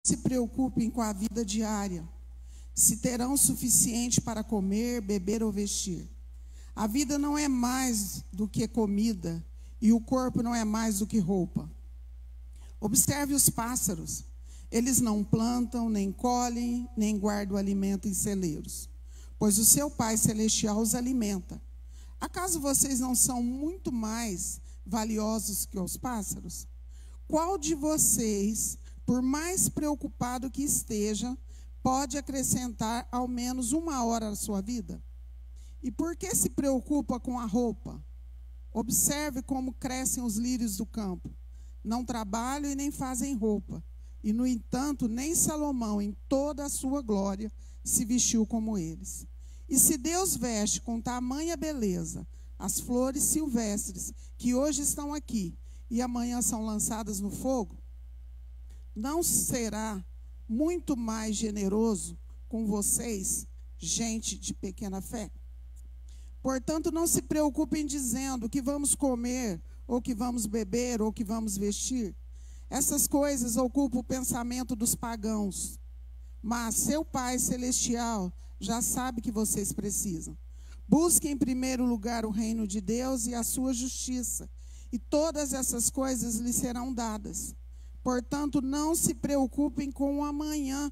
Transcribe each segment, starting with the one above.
se preocupem com a vida diária, se terão o suficiente para comer, beber ou vestir. A vida não é mais do que comida, e o corpo não é mais do que roupa. Observe os pássaros. Eles não plantam, nem colhem, nem guardam alimento em celeiros, pois o seu Pai Celestial os alimenta. Acaso vocês não são muito mais valiosos que os pássaros? Qual de vocês, por mais preocupado que esteja, pode acrescentar ao menos 1 hora à sua vida? E por que se preocupa com a roupa? Observe como crescem os lírios do campo. Não trabalham e nem fazem roupa. E, no entanto, nem Salomão, em toda a sua glória, se vestiu como eles. E se Deus veste com tamanha beleza as flores silvestres que hoje estão aqui e amanhã são lançadas no fogo, não será muito mais generoso com vocês, gente de pequena fé? Portanto, não se preocupem dizendo que vamos comer, ou que vamos beber, ou que vamos vestir. Essas coisas ocupam o pensamento dos pagãos. Mas seu Pai Celestial já sabe que vocês precisam. Busquem em primeiro lugar o reino de Deus e a sua justiça, e todas essas coisas lhes serão dadas. Portanto, não se preocupem com o amanhã,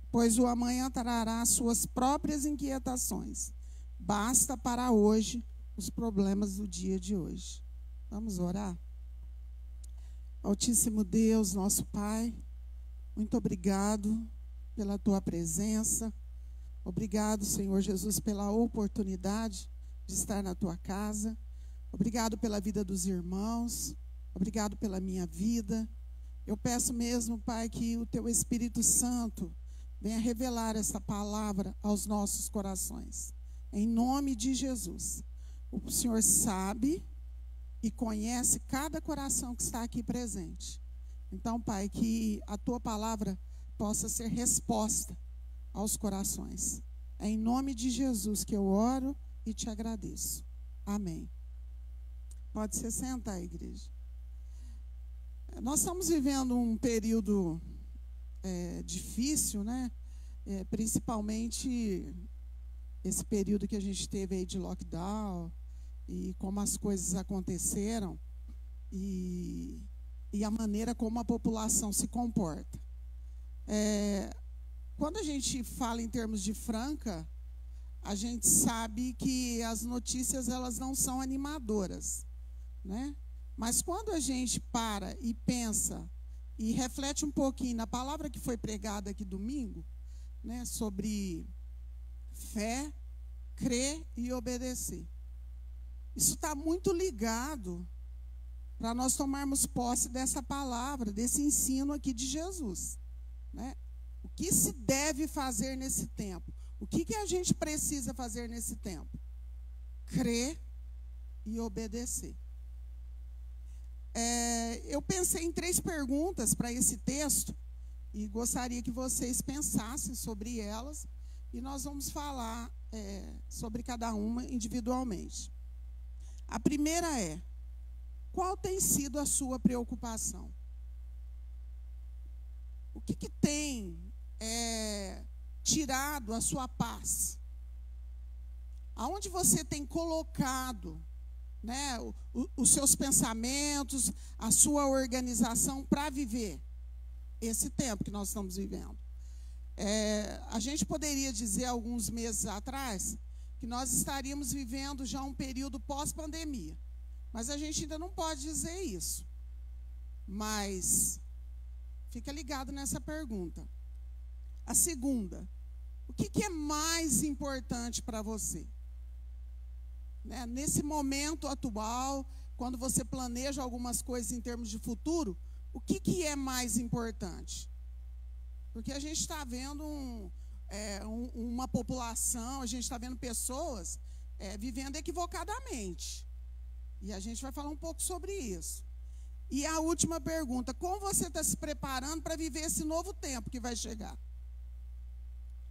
pois o amanhã trará suas próprias inquietações. Basta para hoje os problemas do dia de hoje. Vamos orar? Altíssimo Deus, nosso Pai, muito obrigado pela Tua presença. Obrigado, Senhor Jesus, pela oportunidade de estar na Tua casa. Obrigado pela vida dos irmãos. Obrigado pela minha vida. Eu peço mesmo, Pai, que o Teu Espírito Santo venha revelar essa palavra aos nossos corações. Em nome de Jesus. O Senhor sabe e conhece cada coração que está aqui presente. Então, Pai, que a Tua palavra possa ser resposta aos corações. É em nome de Jesus que eu oro e te agradeço. Amém. Pode se sentar, igreja. Nós estamos vivendo um período difícil, né? Principalmente esse período que a gente teve aí de lockdown, e como as coisas aconteceram, e a maneira como a população se comporta. Quando a gente fala em termos de Franca, a gente sabe que as notícias elas não são animadoras, né? Mas quando a gente para e pensa e reflete um pouquinho na palavra que foi pregada aqui domingo, né, sobre fé, crer e obedecer. Isso está muito ligado para nós tomarmos posse dessa palavra, desse ensino aqui de Jesus, né? O que se deve fazer nesse tempo? O que a gente precisa fazer nesse tempo? Crer e obedecer. Eu pensei em 3 perguntas para esse texto e gostaria que vocês pensassem sobre elas, e nós vamos falar sobre cada uma individualmente. A primeira é: qual tem sido a sua preocupação? O que tem tirado a sua paz? Aonde você tem colocado, né, os seus pensamentos, a sua organização para viver esse tempo que nós estamos vivendo? A gente poderia dizer, alguns meses atrás, que nós estaríamos vivendo já um período pós-pandemia. Mas a gente ainda não pode dizer isso. Mas fica ligado nessa pergunta. A segunda: o que é mais importante para você? Né? Nesse momento atual, quando você planeja algumas coisas em termos de futuro, o que é mais importante? Porque a gente está vendo uma população, a gente está vendo pessoas vivendo equivocadamente. E a gente vai falar um pouco sobre isso. E a última pergunta: como você está se preparando para viver esse novo tempo que vai chegar?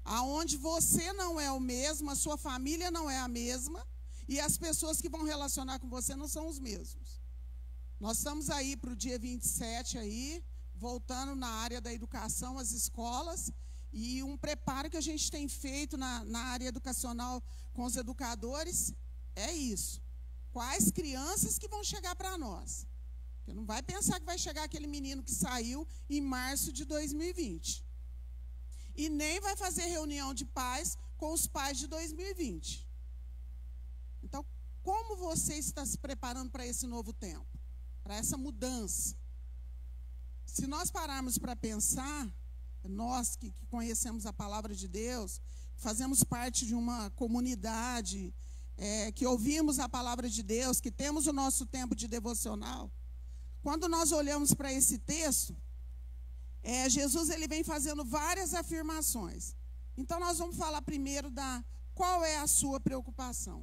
Aonde você não é o mesmo, a sua família não é a mesma, e as pessoas que vão relacionar com você não são os mesmos. Nós estamos aí para o dia 27 aí, voltando na área da educação, as escolas, e um preparo que a gente tem feito na área educacional com os educadores é isso. Quais crianças que vão chegar para nós? Porque não vai pensar que vai chegar aquele menino que saiu em março de 2020. E nem vai fazer reunião de pais com os pais de 2020. Então, como você está se preparando para esse novo tempo? Para essa mudança? Se nós pararmos para pensar, nós que conhecemos a palavra de Deus, fazemos parte de uma comunidade, que ouvimos a palavra de Deus, que temos o nosso tempo de devocional, quando nós olhamos para esse texto, Jesus ele vem fazendo várias afirmações. Então nós vamos falar primeiro qual é a sua preocupação.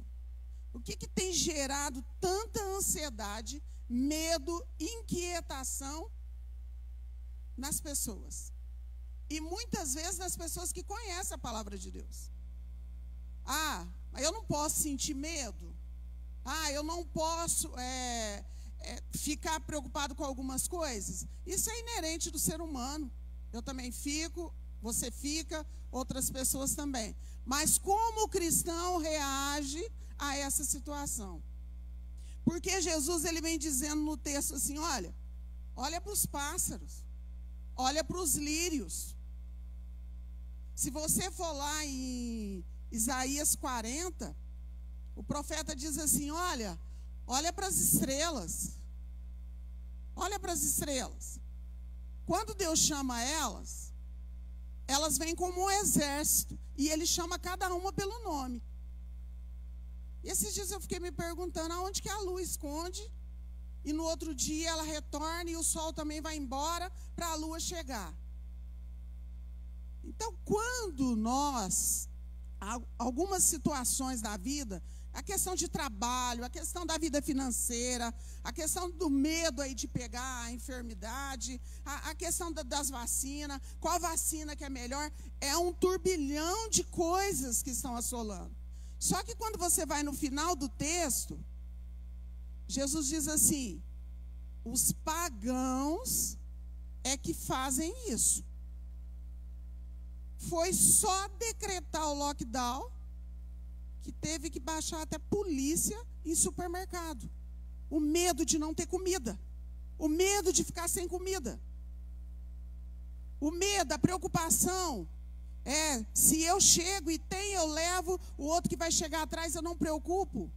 O que tem gerado tanta ansiedade, medo, inquietação nas pessoas? E muitas vezes nas pessoas que conhecem a palavra de Deus. Mas eu não posso sentir medo. Eu não posso ficar preocupado com algumas coisas. Isso é inerente do ser humano. Eu também fico, você fica, outras pessoas também. Mas como o cristão reage a essa situação? Porque Jesus ele vem dizendo no texto assim, olha para os pássaros, olha para os lírios. Se você for lá em Isaías 40, o profeta diz assim, olha para as estrelas. Olha para as estrelas. Quando Deus chama elas vêm como um exército. E Ele chama cada uma pelo nome. E esses dias eu fiquei me perguntando, aonde que a lua esconde? E no outro dia ela retorna e o sol também vai embora para a lua chegar. Então, quando algumas situações da vida, a questão de trabalho, a questão da vida financeira, a questão do medo aí de pegar a enfermidade, a questão das vacinas, qual vacina que é melhor, é um turbilhão de coisas que estão assolando. Só que quando você vai no final do texto, Jesus diz assim, os pagãos é que fazem isso. Foi só decretar o lockdown que teve que baixar até polícia em supermercado. O medo de não ter comida. O medo de ficar sem comida. O medo, a preocupação. Se eu chego e tem, eu levo. O outro que vai chegar atrás, eu não preocupo.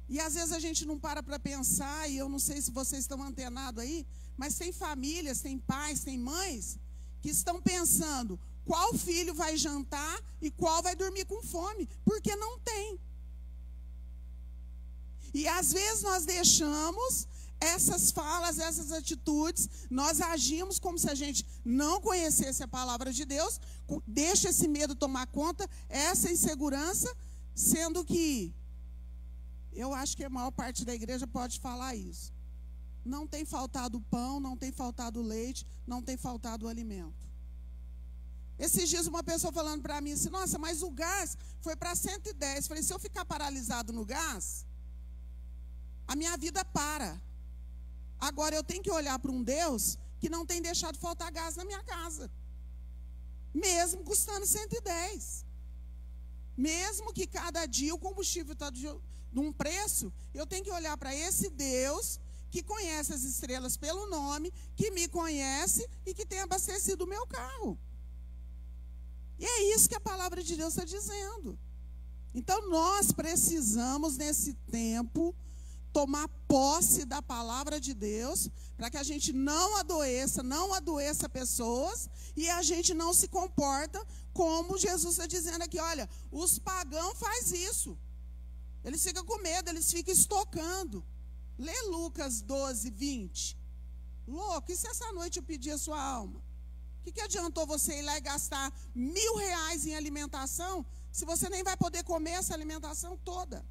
E às vezes a gente não para pensar, e eu não sei se vocês estão antenados aí, mas tem famílias, tem pais, tem mães, que estão pensando qual filho vai jantar e qual vai dormir com fome, porque não tem. E às vezes nós deixamos essas falas, essas atitudes, nós agimos como se a gente não conhecesse a palavra de Deus, deixa esse medo tomar conta, essa insegurança, sendo que eu acho que a maior parte da igreja pode falar isso. Não tem faltado pão, não tem faltado leite, não tem faltado alimento. Esses dias uma pessoa falando para mim assim, nossa, mas o gás foi para 110. Falei, se eu ficar paralisado no gás, a minha vida para. Agora eu tenho que olhar para um Deus que não tem deixado faltar gás na minha casa. Mesmo custando 110. Mesmo que cada dia o combustível está de um preço, eu tenho que olhar para esse Deus que conhece as estrelas pelo nome, que me conhece e que tem abastecido o meu carro. E é isso que a palavra de Deus está dizendo. Então nós precisamos nesse tempo tomar posse da palavra de Deus, para que a gente não adoeça pessoas, e a gente não se comporta como Jesus está dizendo aqui, olha, os pagãos fazem isso. Eles ficam com medo, eles ficam estocando. Lê Lucas 12, 20. Louco, e se essa noite eu pedir a sua alma? O que adiantou você ir lá e gastar R$1.000 em alimentação, se você nem vai poder comer essa alimentação toda?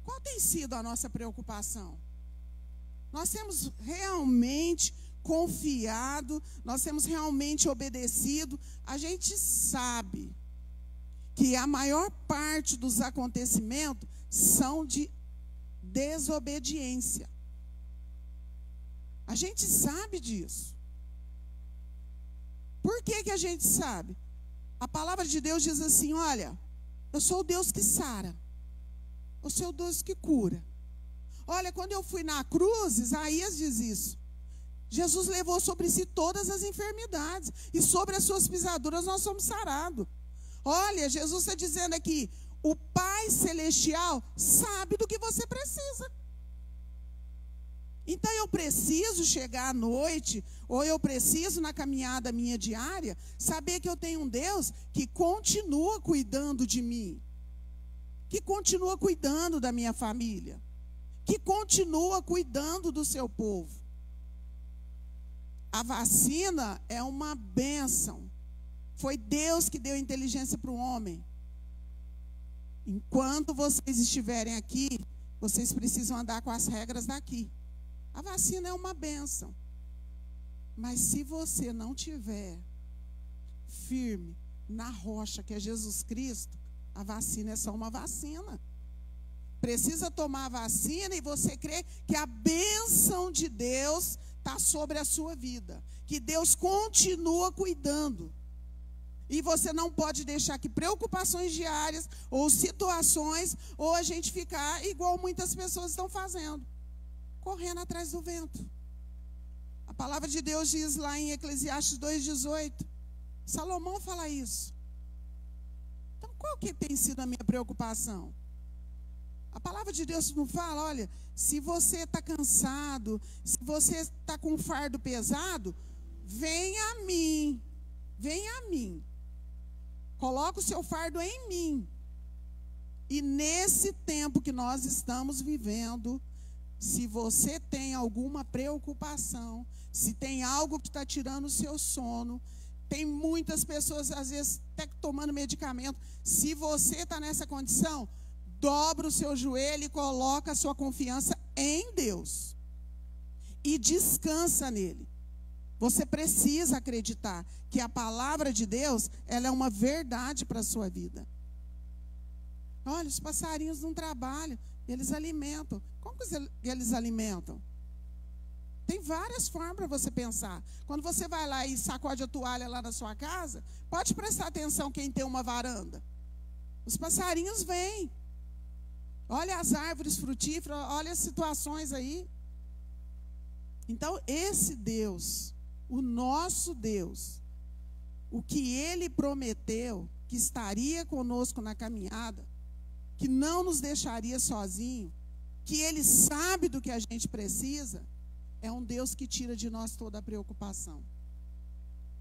Qual tem sido a nossa preocupação? Nós temos realmente confiado, nós temos realmente obedecido. A gente sabe que a maior parte dos acontecimentos são de desobediência. A gente sabe disso. Por que que a gente sabe? A palavra de Deus diz assim, olha, eu sou o Deus que sara. Eu sou o Deus que cura. Olha, quando eu fui na cruz, Isaías diz isso. Jesus levou sobre si todas as enfermidades. E sobre as suas pisaduras nós somos sarados. Olha, Jesus está dizendo aqui, o Pai Celestial sabe do que você precisa. Então eu preciso chegar à noite, ou eu preciso na caminhada minha diária, saber que eu tenho um Deus que continua cuidando de mim. Que continua cuidando da minha família. Que continua cuidando do seu povo. A vacina é uma bênção. Foi Deus que deu inteligência para o homem. Enquanto vocês estiverem aqui, vocês precisam andar com as regras daqui. A vacina é uma bênção. Mas se você não tiver firme na rocha, que é Jesus Cristo, a vacina é só uma vacina. Precisa tomar a vacina e você crê que a bênção de Deus está sobre a sua vida. Que Deus continua cuidando. E você não pode deixar que preocupações diárias, ou situações, ou a gente ficar igual muitas pessoas estão fazendo. Correndo atrás do vento. A palavra de Deus diz lá em Eclesiastes 2,18. Salomão fala isso. Então, qual que tem sido a minha preocupação? A palavra de Deus não fala, olha, se você está cansado, se você está com um fardo pesado, venha a mim. Venha a mim. Coloca o seu fardo em mim. E nesse tempo que nós estamos vivendo, se você tem alguma preocupação, se tem algo que está tirando o seu sono, tem muitas pessoas, às vezes, até tomando medicamento. Se você está nessa condição, dobra o seu joelho e coloca a sua confiança em Deus. E descansa nele. Você precisa acreditar que a palavra de Deus, ela é uma verdade para a sua vida. Olha, os passarinhos não trabalham, eles alimentam. Como que eles alimentam? Tem várias formas para você pensar. Quando você vai lá e sacode a toalha lá na sua casa, pode prestar atenção quem tem uma varanda. Os passarinhos vêm. Olha as árvores frutíferas, olha as situações aí. Então, esse Deus, o nosso Deus, o que Ele prometeu, que estaria conosco na caminhada, que não nos deixaria sozinho, que Ele sabe do que a gente precisa, é um Deus que tira de nós toda a preocupação.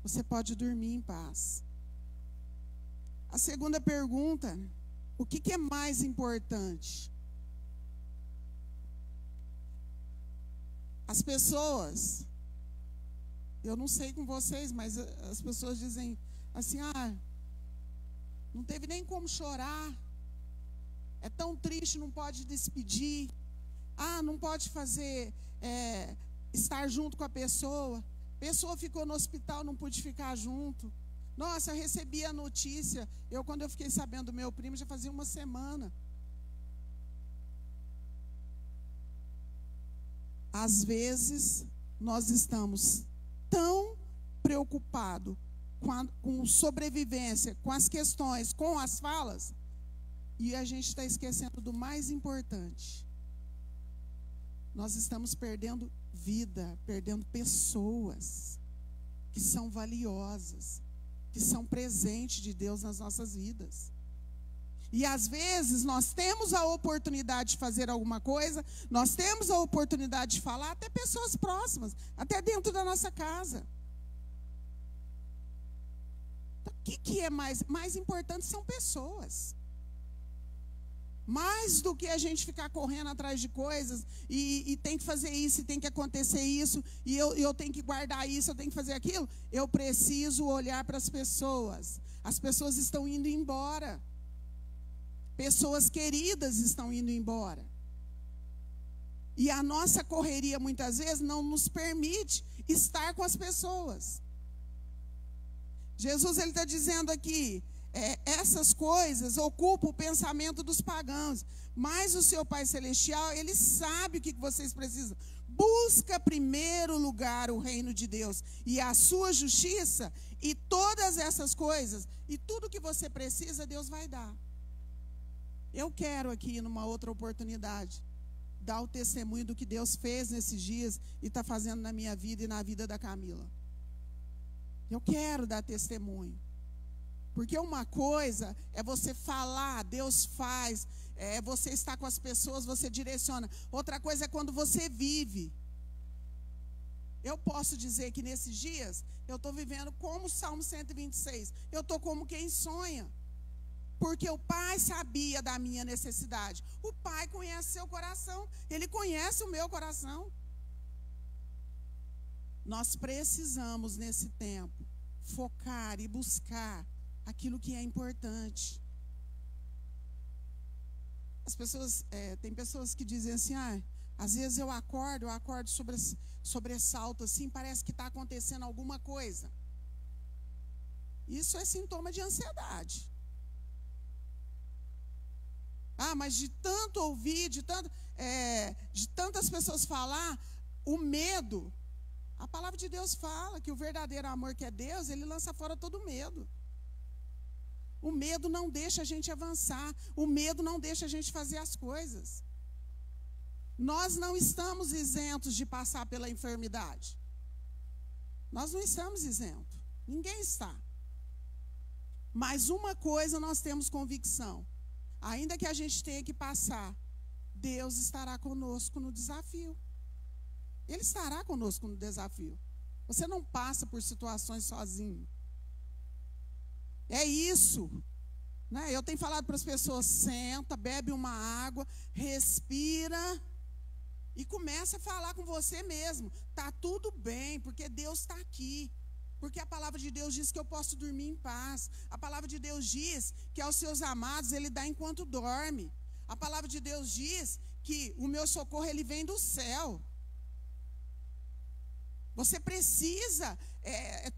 Você pode dormir em paz. A segunda pergunta, o que é mais importante? As pessoas, eu não sei com vocês, mas as pessoas dizem assim, não teve nem como chorar, é tão triste, não pode despedir, não pode fazer, estar junto com a pessoa ficou no hospital, não pude ficar junto. Nossa, eu recebi a notícia, quando eu fiquei sabendo do meu primo, já fazia uma semana. Às vezes, nós estamos tão preocupados com sobrevivência, com as questões, com as falas, e a gente está esquecendo do mais importante. Nós estamos perdendo vida, perdendo pessoas que são valiosas, que são presentes de Deus nas nossas vidas. E às vezes nós temos a oportunidade de fazer alguma coisa, nós temos a oportunidade de falar até pessoas próximas, até dentro da nossa casa. Então, o que é mais importante são pessoas. Mais do que a gente ficar correndo atrás de coisas e tem que fazer isso, e tem que acontecer isso, e eu tenho que guardar isso, eu tenho que fazer aquilo, eu preciso olhar para as pessoas. As pessoas estão indo embora. Pessoas queridas estão indo embora. E a nossa correria, muitas vezes, não nos permite estar com as pessoas. Jesus, ele está dizendo aqui, essas coisas ocupam o pensamento dos pagãos, mas o seu Pai Celestial, ele sabe o que vocês precisam. busca primeiro lugar o reino de Deus e a sua justiça, e todas essas coisas, e tudo que você precisa, Deus vai dar. Eu quero aqui, numa outra oportunidade, dar o testemunho do que Deus fez nesses dias e está fazendo na minha vida e na vida da Camila. Eu quero dar testemunho. Porque uma coisa é você falar, Deus faz, você está com as pessoas, você direciona. Outra coisa é quando você vive. Eu posso dizer que nesses dias, eu estou vivendo como o Salmo 126. Eu estou como quem sonha. Porque o Pai sabia da minha necessidade. O Pai conhece seu coração. Ele conhece o meu coração. Nós precisamos, nesse tempo, focar e buscar aquilo que é importante. As pessoas, tem pessoas que dizem assim, às vezes eu acordo sobressalto assim, parece que está acontecendo alguma coisa. Isso é sintoma de ansiedade. Mas de tanto ouvir, de tantas pessoas falar, o medo, a palavra de Deus fala que o verdadeiro amor que é Deus, ele lança fora todo medo. O medo não deixa a gente avançar, o medo não deixa a gente fazer as coisas. Nós não estamos isentos de passar pela enfermidade. Nós não estamos isentos, ninguém está. Mas uma coisa nós temos convicção. Ainda que a gente tenha que passar, Deus estará conosco no desafio. Ele estará conosco no desafio. Você não passa por situações sozinho. É isso. Né? Eu tenho falado para as pessoas, senta, bebe uma água, respira e começa a falar com você mesmo. Está tudo bem, porque Deus está aqui. Porque a palavra de Deus diz que eu posso dormir em paz. A palavra de Deus diz que aos seus amados Ele dá enquanto dorme. A palavra de Deus diz que o meu socorro Ele vem do céu. Você precisa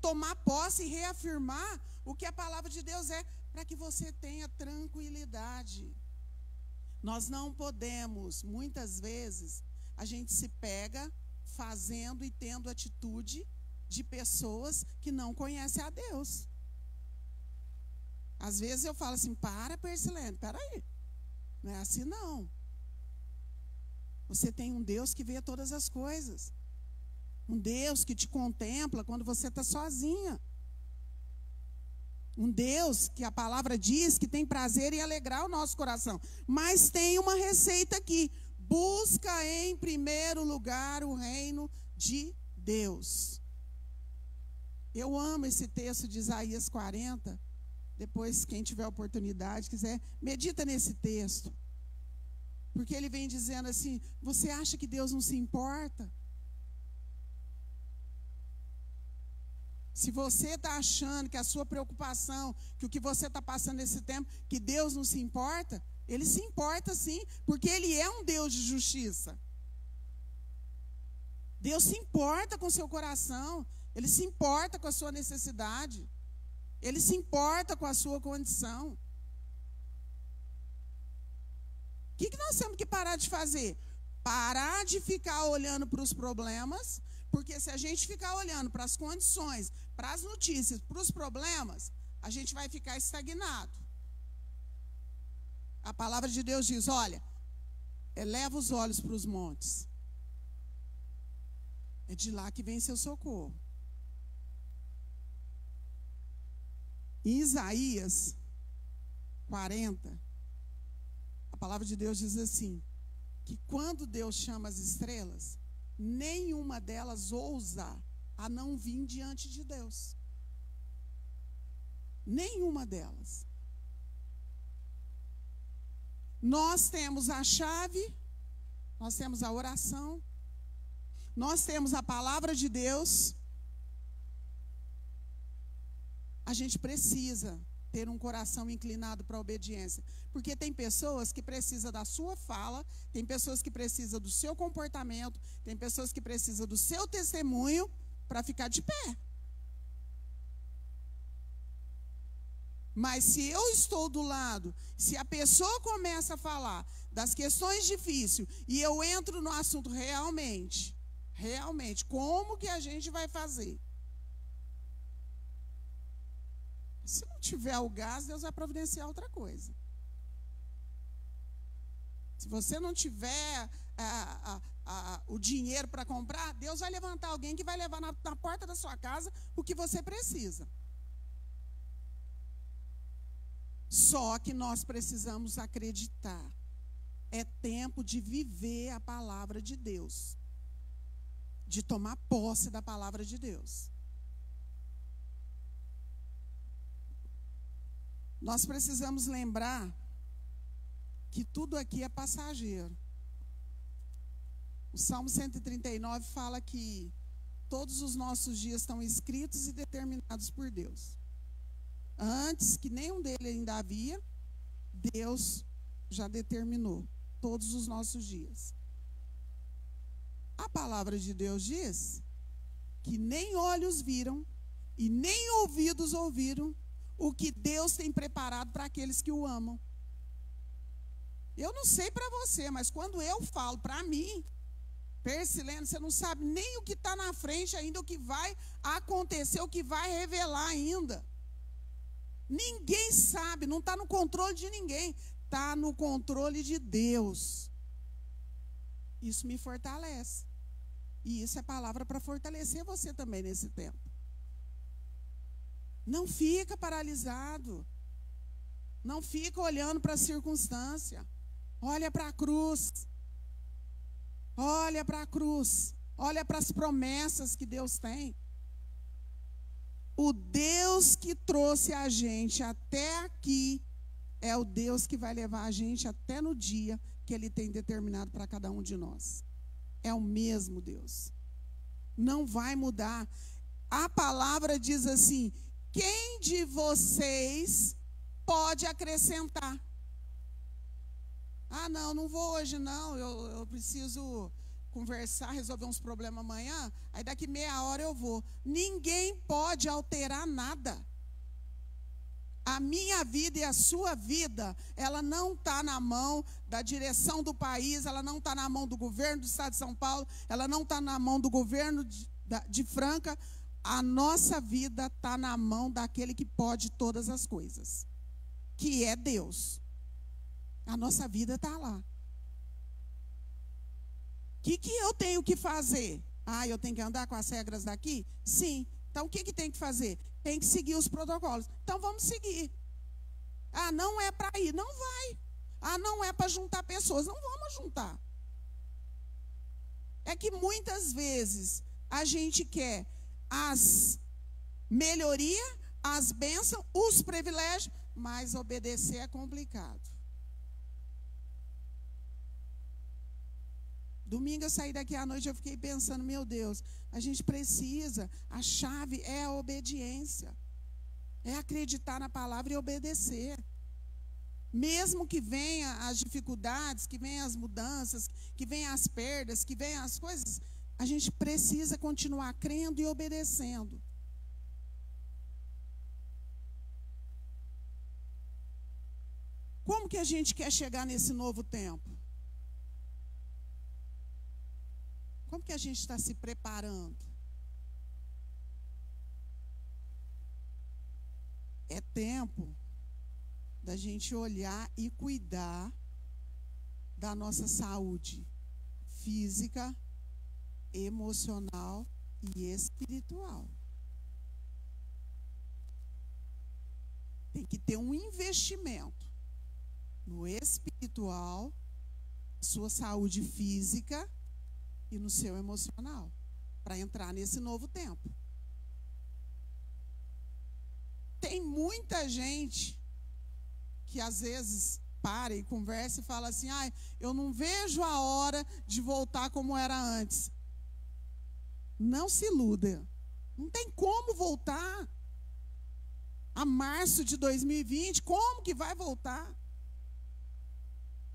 tomar posse e reafirmar o que a palavra de Deus é, para que você tenha tranquilidade. Nós não podemos, muitas vezes, a gente se pega fazendo e tendo atitude de pessoas que não conhecem a Deus. Às vezes eu falo assim, Persilene, peraí, não é assim não. Você tem um Deus que vê todas as coisas. Um Deus que te contempla quando você está sozinha. Um Deus que a palavra diz que tem prazer em alegrar o nosso coração. Mas tem uma receita aqui. Busca em primeiro lugar o reino de Deus. Eu amo esse texto de Isaías 40. Depois, quem tiver oportunidade, quiser, medita nesse texto. Porque ele vem dizendo assim, você acha que Deus não se importa? Se você está achando que a sua preocupação, que o que você está passando nesse tempo, que Deus não se importa, Ele se importa sim, porque Ele é um Deus de justiça. Deus se importa com o seu coração, Ele se importa com a sua necessidade, Ele se importa com a sua condição. O que nós temos que parar de fazer? Parar de ficar olhando para os problemas, porque se a gente ficar olhando para as condições, para as notícias, para os problemas, a gente vai ficar estagnado. A palavra de Deus diz, olha, eleva os olhos para os montes. É de lá que vem seu socorro. Em Isaías 40, a palavra de Deus diz assim, que quando Deus chama as estrelas, nenhuma delas ousa a não vir diante de Deus. Nenhuma delas. Nós temos a chave, nós temos a oração, nós temos a palavra de Deus. A gente precisa ter um coração inclinado para a obediência. Porque tem pessoas que precisam da sua fala, tem pessoas que precisam do seu comportamento, tem pessoas que precisam do seu testemunho para ficar de pé. Mas se eu estou do lado, se a pessoa começa a falar das questões difíceis e eu entro no assunto realmente, Realmente, como que a gente vai fazer? Se não tiver o gás, Deus vai providenciar outra coisa. Se você não tiver o dinheiro para comprar, Deus vai levantar alguém que vai levar na porta da sua casa o que você precisa. Só que nós precisamos acreditar. É tempo de viver a palavra de Deus. De tomar posse da palavra de Deus. Nós precisamos lembrar que tudo aqui é passageiro. O Salmo 139 fala que todos os nossos dias estão escritos e determinados por Deus. Antes que nenhum dele ainda havia, Deus já determinou todos os nossos dias. A palavra de Deus diz que nem olhos viram e nem ouvidos ouviram o que Deus tem preparado para aqueles que o amam. Eu não sei para você, mas quando eu falo para mim, Persilene, você não sabe nem o que está na frente ainda, o que vai acontecer, o que vai revelar ainda. Ninguém sabe, não está no controle de ninguém, está no controle de Deus. Isso me fortalece. E isso é palavra para fortalecer você também nesse tempo. Não fica paralisado. Não fica olhando para a circunstância. Olha para a cruz. Olha para a cruz. Olha para as promessas que Deus tem. O Deus que trouxe a gente até aqui é o Deus que vai levar a gente até no dia que Ele tem determinado para cada um de nós. É o mesmo Deus. Não vai mudar. A palavra diz assim: quem de vocês pode acrescentar? Ah, não vou hoje não, eu preciso conversar, resolver uns problemas amanhã, aí daqui meia hora eu vou. Ninguém pode alterar nada. A minha vida e a sua vida, ela não está na mão da direção do país, ela não está na mão do governo do estado de São Paulo, ela não está na mão do governo de Franca. A nossa vida está na mão daquele que pode todas as coisas, que é Deus. A nossa vida está lá. O que eu tenho que fazer? Ah, eu tenho que andar com as regras daqui? Sim. Então, o que tem que fazer? Tem que seguir os protocolos. Então, vamos seguir. Ah, não é para ir. Não vai. Ah, não é para juntar pessoas. Não vamos juntar. É que muitas vezes a gente quer as melhorias, as bênçãos, os privilégios, mas obedecer é complicado. Domingo eu saí daqui à noite, eu fiquei pensando, meu Deus, a gente precisa, a chave é a obediência. É acreditar na palavra e obedecer. Mesmo que venham as dificuldades, que venham as mudanças, que venham as perdas, que venham as coisas, a gente precisa continuar crendo e obedecendo. Como que a gente quer chegar nesse novo tempo? Como que a gente está se preparando? É tempo da gente olhar e cuidar da nossa saúde física, emocional e espiritual. Tem que ter um investimento no espiritual, sua saúde física e no seu emocional, para entrar nesse novo tempo. Tem muita gente que às vezes para e conversa e fala assim: ah, eu não vejo a hora de voltar como era antes. Não se iluda. Não tem como voltar a março de 2020. Como que vai voltar?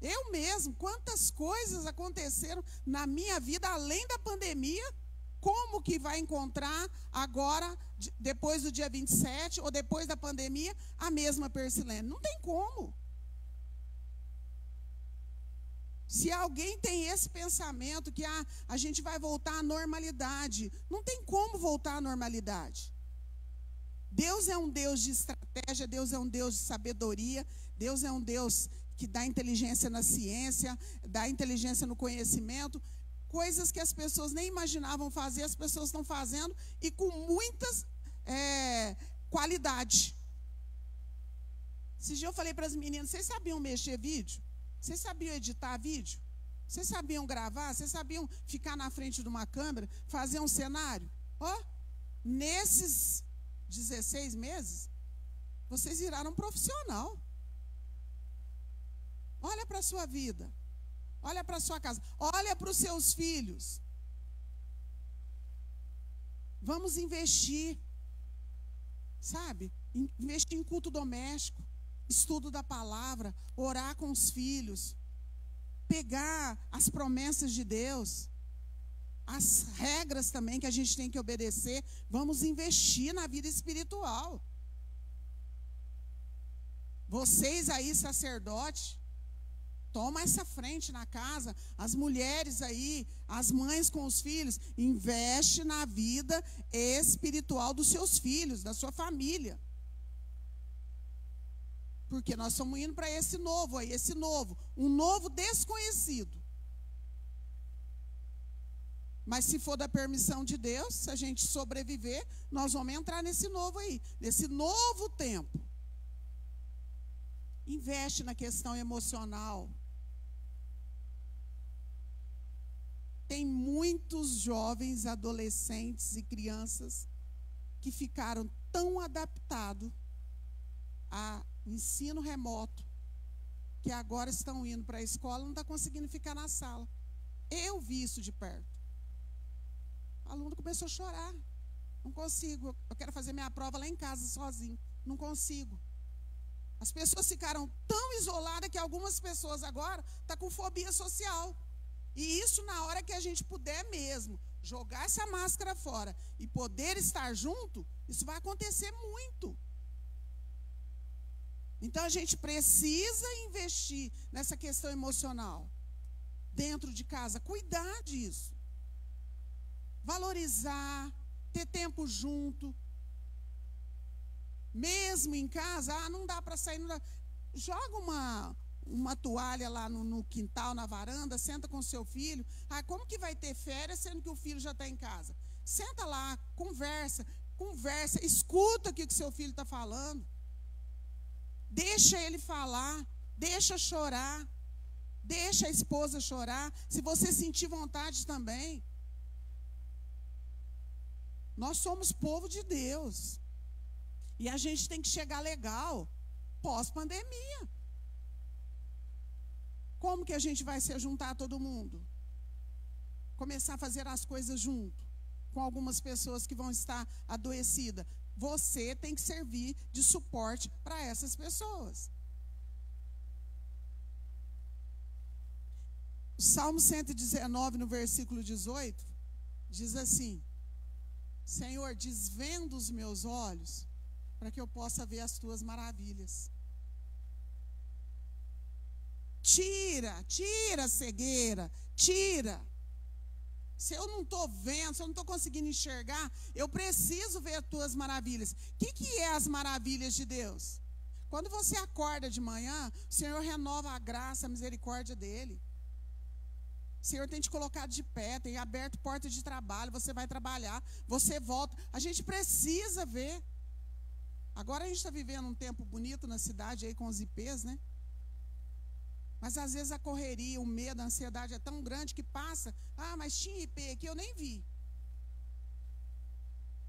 Eu mesmo, quantas coisas aconteceram na minha vida além da pandemia, como que vai encontrar agora, depois do dia 27, ou depois da pandemia, a mesma Persilene? Não tem como. Se alguém tem esse pensamento que a gente vai voltar à normalidade, não tem como voltar à normalidade. Deus é um Deus de estratégia, Deus é um Deus de sabedoria, Deus é um Deus que dá inteligência na ciência, dá inteligência no conhecimento, coisas que as pessoas nem imaginavam fazer, as pessoas estão fazendo e com muitas qualidade. Esse dia eu falei para as meninas, vocês sabiam mexer vídeo? Vocês sabiam editar vídeo? Vocês sabiam gravar? Vocês sabiam ficar na frente de uma câmera, fazer um cenário? Ó, nesses 16 meses, vocês viraram profissional. Olha para a sua vida. Olha para a sua casa. Olha para os seus filhos. Vamos investir. Sabe? Investir em culto doméstico. Estudo da palavra. Orar com os filhos. Pegar as promessas de Deus. As regras também que a gente tem que obedecer. Vamos investir na vida espiritual. Vocês aí, sacerdotes, toma essa frente na casa. As mulheres aí, as mães com os filhos, investe na vida espiritual dos seus filhos, da sua família. Porque nós estamos indo para esse novo aí, um novo desconhecido. Mas se for da permissão de Deus, se a gente sobreviver, nós vamos entrar nesse novo aí, nesse novo tempo. Investe na questão emocional. Tem muitos jovens, adolescentes e crianças que ficaram tão adaptados ao ensino remoto que agora estão indo para a escola e não estão conseguindo ficar na sala. Eu vi isso de perto. O aluno começou a chorar. Não consigo, eu quero fazer minha prova lá em casa sozinho. Não consigo. As pessoas ficaram tão isoladas que algumas pessoas agora estão com fobia social. E isso na hora que a gente puder mesmo jogar essa máscara fora e poder estar junto, isso vai acontecer muito. Então a gente precisa investir nessa questão emocional. Dentro de casa, cuidar disso. Valorizar, ter tempo junto. Mesmo em casa, não dá para sair, não dá. Joga uma toalha lá no quintal, na varanda, senta com o seu filho. Como que vai ter férias sendo que o filho já está em casa? Senta lá, conversa, escuta o que o seu filho está falando. Deixa ele falar, deixa chorar, deixa a esposa chorar, se você sentir vontade também. Nós somos povo de Deus. E a gente tem que chegar legal pós-pandemia. Como que a gente vai se juntar todo mundo? Começar a fazer as coisas junto, com algumas pessoas que vão estar adoecidas. Você tem que servir de suporte para essas pessoas. O Salmo 119, no versículo 18, diz assim: Senhor, desvenda os meus olhos para que eu possa ver as tuas maravilhas. Tira a cegueira, tira. Se eu não estou vendo, se eu não estou conseguindo enxergar, eu preciso ver as tuas maravilhas. O que é as maravilhas de Deus? Quando você acorda de manhã, o Senhor renova a graça, a misericórdia dele. O Senhor tem te colocado de pé, tem aberto porta de trabalho, você vai trabalhar, você volta. A gente precisa ver. Agora a gente está vivendo um tempo bonito na cidade aí com os IPs, né? Mas às vezes a correria, o medo, a ansiedade é tão grande que passa. Mas tinha IP aqui, eu nem vi.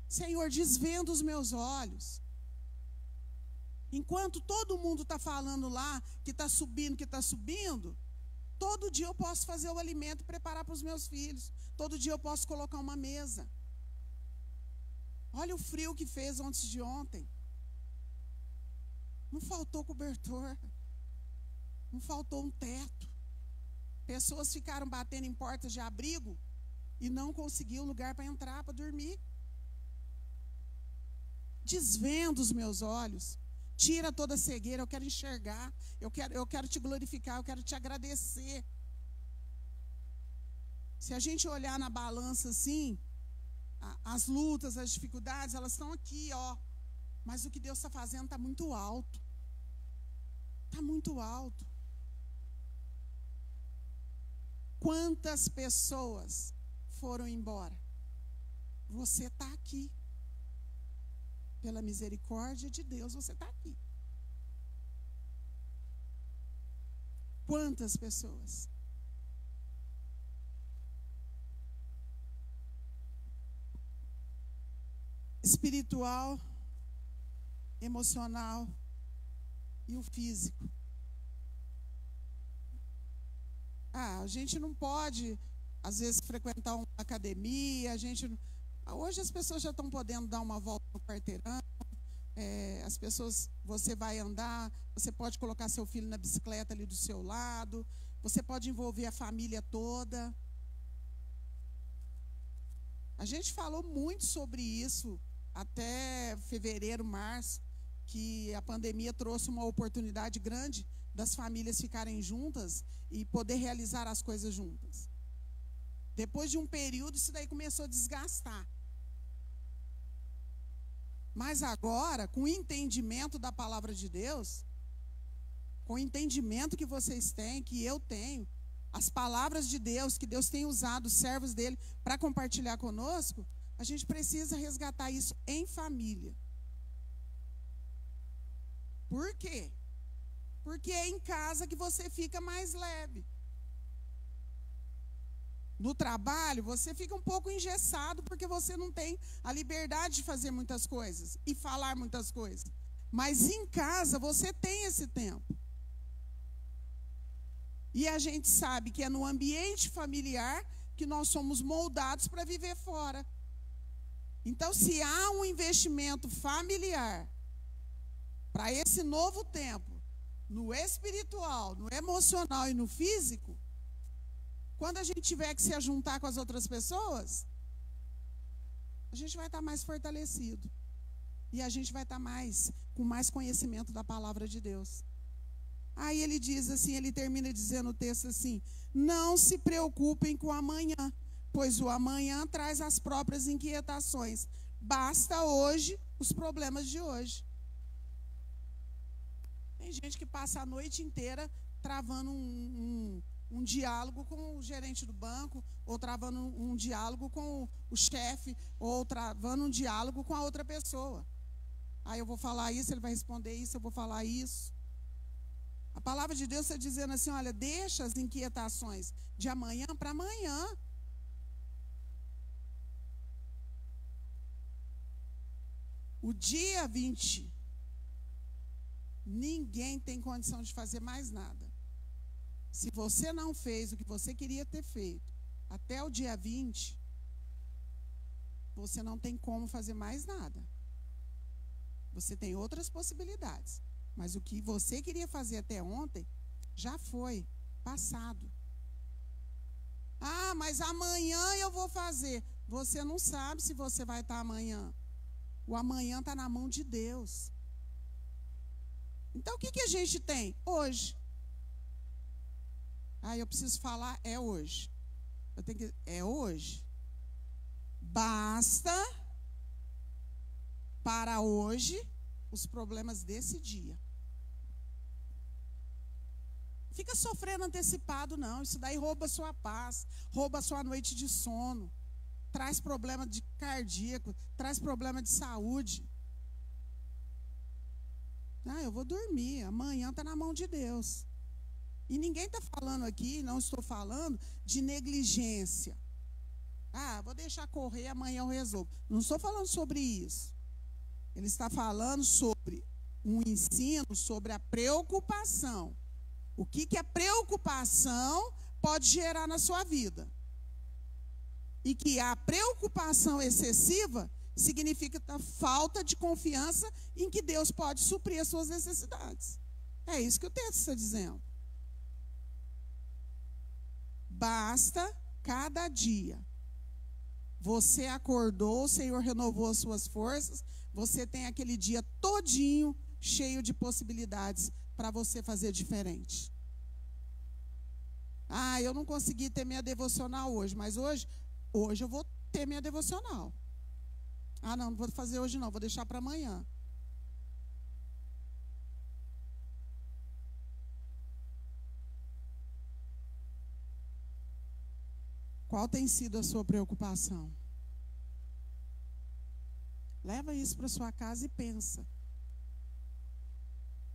Senhor, desvenda os meus olhos. Enquanto todo mundo está falando lá que está subindo, todo dia eu posso fazer o alimento e preparar para os meus filhos. Todo dia eu posso colocar uma mesa. Olha o frio que fez antes de ontem. Não faltou cobertor. Não faltou um teto. Pessoas ficaram batendo em portas de abrigo e não conseguiam lugar para entrar, para dormir. Desvenda os meus olhos. Tira toda a cegueira, eu quero enxergar. Eu quero te glorificar, eu quero te agradecer. Se a gente olhar na balança assim, as lutas, as dificuldades, elas estão aqui, ó. Mas o que Deus está fazendo está muito alto. Está muito alto. Quantas pessoas foram embora? Você está aqui. Pela misericórdia de Deus, você está aqui. Quantas pessoas? Espiritual, emocional e o físico. A gente não pode, às vezes, frequentar uma academia, hoje as pessoas já estão podendo dar uma volta no quarteirão, as pessoas, você vai andar, você pode colocar seu filho na bicicleta ali do seu lado, você pode envolver a família toda. A gente falou muito sobre isso até fevereiro, março, que a pandemia trouxe uma oportunidade grande das famílias ficarem juntas e poder realizar as coisas juntas. Depois de um período, isso daí começou a desgastar. Mas agora, com o entendimento da palavra de Deus, com o entendimento que vocês têm, que eu tenho, as palavras de Deus, que Deus tem usado, os servos dele, para compartilhar conosco, a gente precisa resgatar isso em família. Por quê? Porque é em casa que você fica mais leve. No trabalho, você fica um pouco engessado, porque você não tem a liberdade de fazer muitas coisas e falar muitas coisas. Mas em casa, você tem esse tempo. E a gente sabe que é no ambiente familiar que nós somos moldados para viver fora. Então, se há um investimento familiar para esse novo tempo, no espiritual, no emocional e no físico, quando a gente tiver que se ajuntar com as outras pessoas, a gente vai estar mais fortalecido. E a gente vai estar com mais conhecimento da palavra de Deus. Aí ele diz assim, ele termina dizendo o texto assim: não se preocupem com o amanhã, pois o amanhã traz as próprias inquietações. Basta hoje os problemas de hoje. Tem gente que passa a noite inteira travando um diálogo com o gerente do banco, ou travando um diálogo com o chefe, ou travando um diálogo com a outra pessoa. Aí eu vou falar isso, ele vai responder isso, eu vou falar isso. A palavra de Deus está dizendo assim, olha, deixa as inquietações de amanhã para amanhã. O dia 20, ninguém tem condição de fazer mais nada. Se você não fez o que você queria ter feito até o dia 20, você não tem como fazer mais nada. Você tem outras possibilidades. Mas o que você queria fazer até ontem, já foi, passado. Ah, mas amanhã eu vou fazer. Você não sabe se você vai estar amanhã. O amanhã está na mão de Deus. Então, o que a gente tem? Hoje. Ah, eu preciso falar, é hoje. É hoje. Basta para hoje os problemas desse dia. Fica sofrendo antecipado, não. Isso daí rouba a sua paz, rouba a sua noite de sono, traz problema de cardíaco, traz problema de saúde. Ah, eu vou dormir, amanhã está na mão de Deus. E ninguém está falando aqui, não estou falando de negligência. Ah, vou deixar correr, amanhã eu resolvo. Não estou falando sobre isso. Ele está falando sobre um ensino, sobre a preocupação. O que a preocupação pode gerar na sua vida. E que a preocupação excessiva significa a falta de confiança em que Deus pode suprir as suas necessidades. É isso que o texto está dizendo. Basta cada dia. Você acordou, o Senhor renovou as suas forças, você tem aquele dia todinho cheio de possibilidades para você fazer diferente. Ah, eu não consegui ter minha devocional hoje, mas hoje eu vou ter minha devocional. Ah, não vou fazer hoje não, vou deixar para amanhã. Qual tem sido a sua preocupação? Leva isso para sua casa e pensa.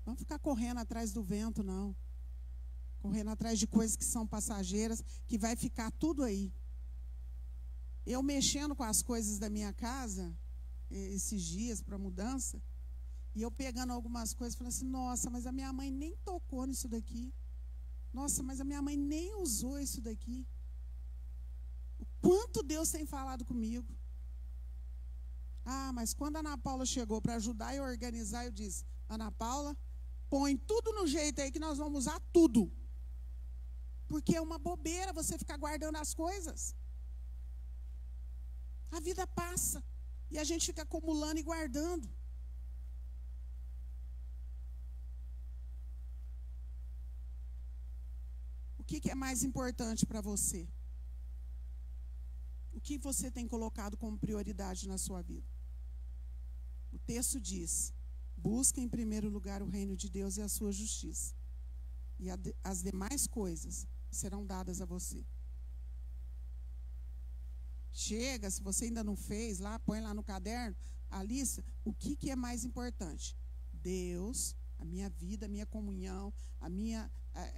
Vamos ficar correndo atrás do vento, não. Correndo atrás de coisas que são passageiras, que vai ficar tudo aí. Eu mexendo com as coisas da minha casa, esses dias para mudança, e eu pegando algumas coisas, falando assim, nossa, mas a minha mãe nem tocou nisso daqui. Nossa, mas a minha mãe nem usou isso daqui. O quanto Deus tem falado comigo. Ah, mas quando a Ana Paula chegou para ajudar e organizar, eu disse, Ana Paula, põe tudo no jeito aí que nós vamos usar tudo. Porque é uma bobeira você ficar guardando as coisas. A vida passa e a gente fica acumulando e guardando. O que é mais importante para você? O que você tem colocado como prioridade na sua vida? O texto diz: busca em primeiro lugar o reino de Deus e a sua justiça, e as demais coisas serão dadas a você. Chega, se você ainda não fez, lá, põe lá no caderno a lista, o que é mais importante? Deus, a minha vida, a minha comunhão, a minha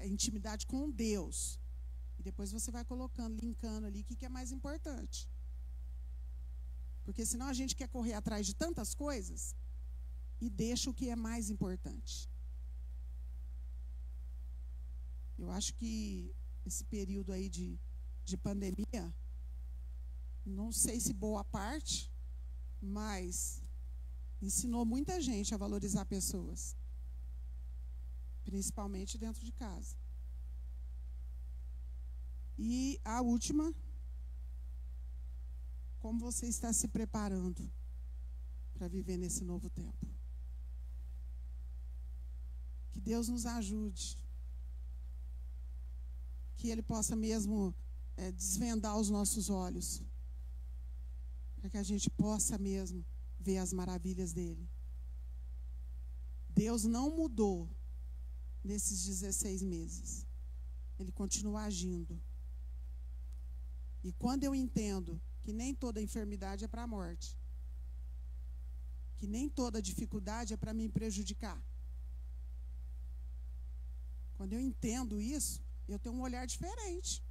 intimidade com Deus. E depois você vai colocando, linkando ali, o que é mais importante. Porque senão a gente quer correr atrás de tantas coisas e deixa o que é mais importante. Eu acho que esse período aí de pandemia, não sei se boa parte, mas ensinou muita gente a valorizar pessoas. Principalmente dentro de casa. E a última, como você está se preparando para viver nesse novo tempo? Que Deus nos ajude. Que Ele possa mesmo desvendar os nossos olhos. Para que a gente possa mesmo ver as maravilhas dEle. Deus não mudou nesses 16 meses. Ele continua agindo. E quando eu entendo que nem toda enfermidade é para a morte, que nem toda dificuldade é para me prejudicar. Quando eu entendo isso, eu tenho um olhar diferente.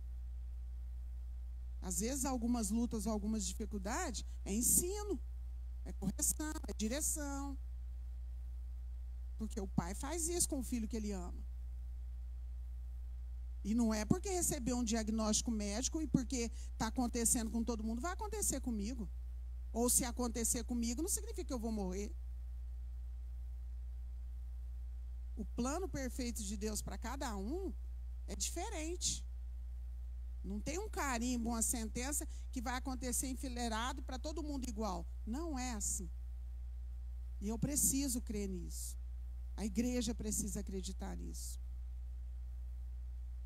Às vezes, algumas lutas ou algumas dificuldades é ensino, é correção, é direção. Porque o pai faz isso com o filho que ele ama. E não é porque recebeu um diagnóstico médico e porque está acontecendo com todo mundo, vai acontecer comigo. Ou se acontecer comigo, não significa que eu vou morrer. O plano perfeito de Deus para cada um é diferente. Não tem um carimbo, uma sentença que vai acontecer enfileirado para todo mundo igual. Não é assim. E eu preciso crer nisso. A igreja precisa acreditar nisso.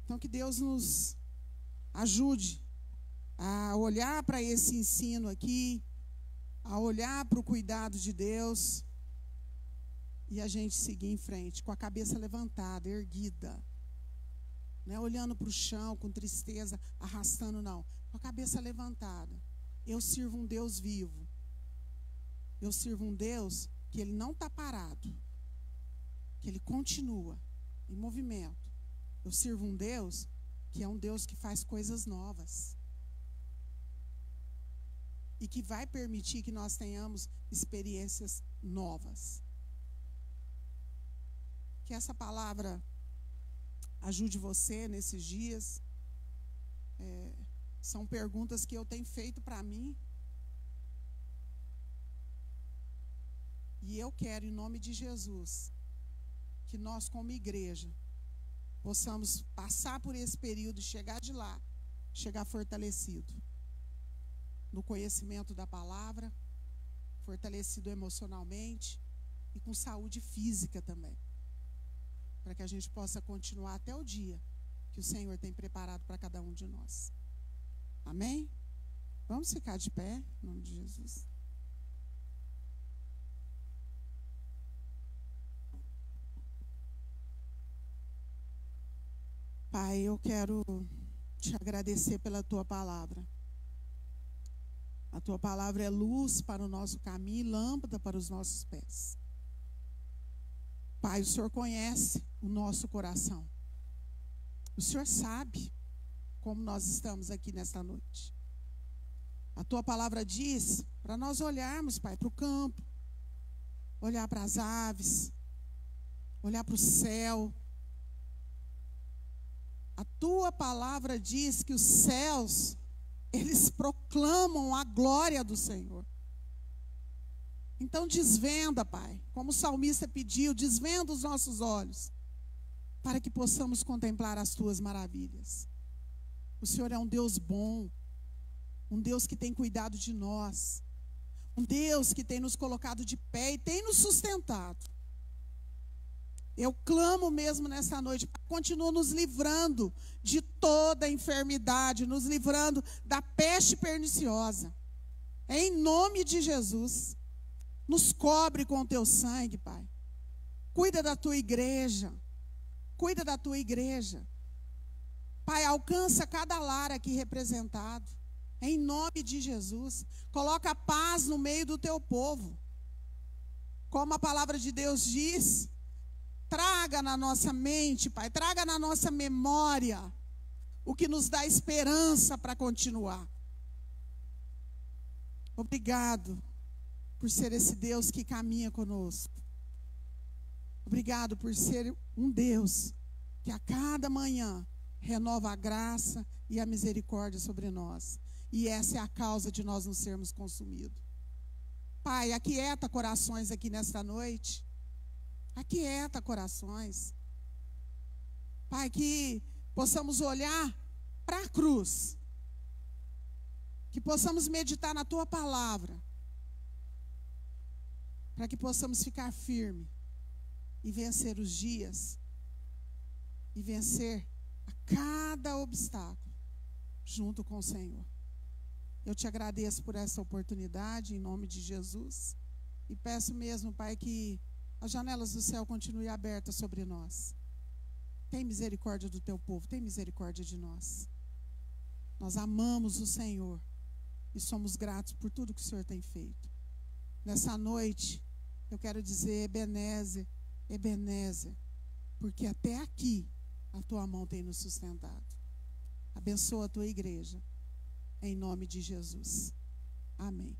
Então, que Deus nos ajude a olhar para esse ensino aqui, a olhar para o cuidado de Deus e a gente seguir em frente, com a cabeça levantada, erguida. Não é olhando para o chão com tristeza, arrastando, não. Com a cabeça levantada. Eu sirvo um Deus vivo. Eu sirvo um Deus que Ele não está parado. Que Ele continua em movimento. Eu sirvo um Deus que é um Deus que faz coisas novas. E que vai permitir que nós tenhamos experiências novas. Que essa palavra ajude você nesses dias. São perguntas que eu tenho feito para mim. E eu quero, em nome de Jesus, que nós, como igreja, possamos passar por esse período e chegar de lá, chegar fortalecido. No conhecimento da palavra, fortalecido emocionalmente e com saúde física também. Para que a gente possa continuar até o dia que o Senhor tem preparado para cada um de nós. Amém? Vamos ficar de pé, em nome de Jesus. Pai, eu quero te agradecer pela tua palavra. A tua palavra é luz para o nosso caminho e lâmpada para os nossos pés. Pai, o Senhor conhece o nosso coração. O Senhor sabe como nós estamos aqui nesta noite. A tua palavra diz para nós olharmos, Pai, para o campo, olhar para as aves, olhar para o céu. A tua palavra diz que os céus, eles proclamam a glória do Senhor. Então desvenda, Pai, como o salmista pediu, desvenda os nossos olhos, para que possamos contemplar as tuas maravilhas. O Senhor é um Deus bom, um Deus que tem cuidado de nós, um Deus que tem nos colocado de pé e tem nos sustentado. Eu clamo mesmo nessa noite, continua nos livrando de toda enfermidade, nos livrando da peste perniciosa. Em nome de Jesus, nos cobre com o teu sangue, Pai. Cuida da tua igreja, cuida da tua igreja. Pai, alcança cada lar aqui representado. Em nome de Jesus, coloca paz no meio do teu povo. Como a palavra de Deus diz, traga na nossa mente, Pai, traga na nossa memória o que nos dá esperança para continuar. Obrigado por ser esse Deus que caminha conosco. Obrigado por ser um Deus que a cada manhã renova a graça e a misericórdia sobre nós. E essa é a causa de nós não sermos consumidos. Pai, aquieta corações aqui nesta noite. Aquieta corações. Pai, que possamos olhar para a cruz. Que possamos meditar na tua palavra. Para que possamos ficar firme e vencer os dias. E vencer a cada obstáculo junto com o Senhor. Eu te agradeço por essa oportunidade, em nome de Jesus. E peço mesmo, Pai, que as janelas do céu continuem abertas sobre nós. Tem misericórdia do teu povo, tem misericórdia de nós. Nós amamos o Senhor e somos gratos por tudo que o Senhor tem feito. Nessa noite, eu quero dizer, Ebenezer, Ebenezer, porque até aqui a tua mão tem nos sustentado. Abençoa a tua igreja, em nome de Jesus. Amém.